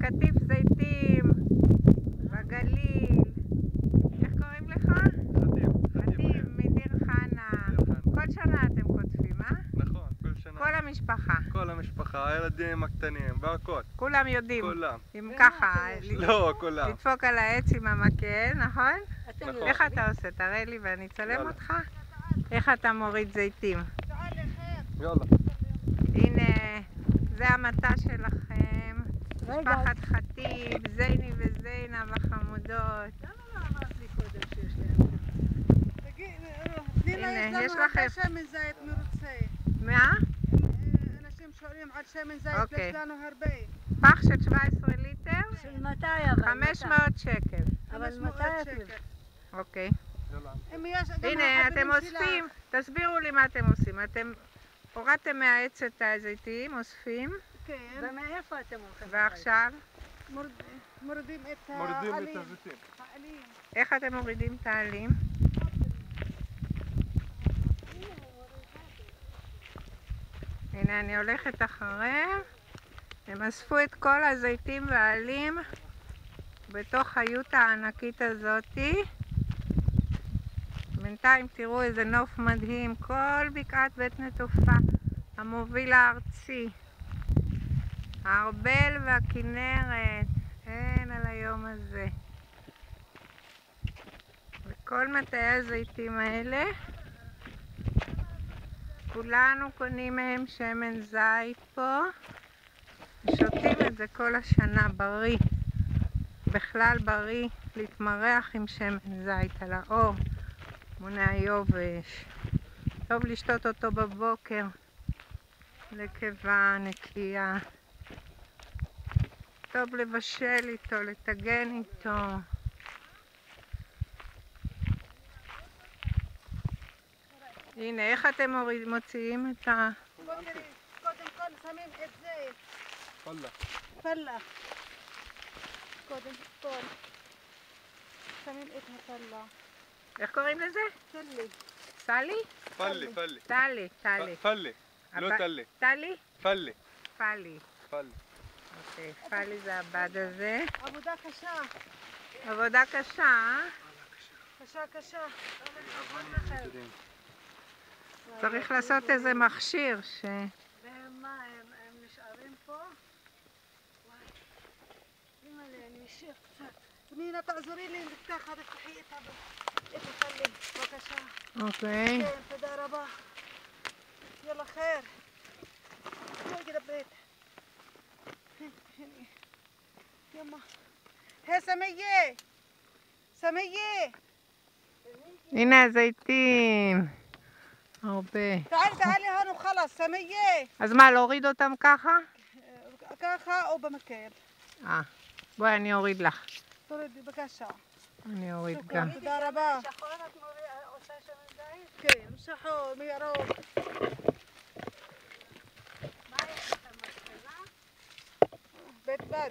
קטיף זיתים בגליל. איך קוראים לך? חטיב מדיר חנה. כל שנה אתם קוטפים, אה? נכון, כל שנה. כל המשפחה. כל המשפחה, הילדים הקטנים והכל. כולם יודעים. כולם. אם ככה, לא, כולם. לדפוק על העץ עם המקל, נכון? נכון. איך אתה עושה? תראה לי ואני אצלם יאללה. אותך. איך אתה מוריד זיתים? יאללה. הנה, זה המטע שלכם. משפחת חטיב, זייני וזיינה החמודות. הנה, יש לכם שמן זית מרוצה. מה? אנשים שואלים על שמן זית, אוקיי. יש לנו הרבה. פח של 17 ליטר? של מתי אבל? 500 שקל. אבל מתי אפילו? אוקיי. יאללה. אם יש גם הנה, אתם החברים שלך. אוספים, תסבירו לי מה אתם עושים. אתם הורדתם מהעץ את הזיתים, אוספים, כן. ומאיפה אתם הולכים? ועכשיו, מורידים את מורידים את העלים. הזיתים. העלים. איך אתם מורידים את העלים? הנה, אני הולכת אחריהם. הם אספו את כל הזיתים והעלים בתוך היוטה הענקית הזאתי. בינתיים תראו איזה נוף מדהים, כל בקעת בית נטופה, המוביל הארצי. הארבל והכנרת, אין על היום הזה. וכל מטעי הזיתים האלה, כולנו קונים מהם שמן זית פה, ושותים את זה כל השנה, בריא. בכלל בריא להתמרח עם שמן זית על האור, מונע יובש. טוב לשתות אותו בבוקר, לקיבה, נקייה. טוב לבשל איתו, לטגן איתו. הנה, איך אתם מוציאים את ה... קודם כל שמים את זה. פלה. פלה. קודם כל. שמים את הפלה. איך קוראים לזה? טלי. סלי? פלי, פלי. טלי, טלי. פלי. לא טלי. טלי? פלי. פלי. פלי. אוקיי, פלי זה הבד הזה. עבודה קשה. עבודה קשה, אה? קשה. צריך לעשות איזה מכשיר והם מה, הם נשארים פה? וואי, אימא'לה, אני אשאר קצת. פנינה, תעזרי לי לפתח, תפתחי את הפלה. בבקשה. אוקיי. כן, תודה רבה. יאללה חיר. نلاقي البيت هني يما هي سمية הנה הזיתים. הרבה. تعالي هون وخلص سمية אז מה, להוריד אותם ככה? كاخا او بمكان בואי אני אוריד לך. تريدي بكاشا אני אוריד גם. תודה רבה. שחור את עושה שמן זית? כן, שחור, מירוק. מה יש לכם, מסקנה? בית בד.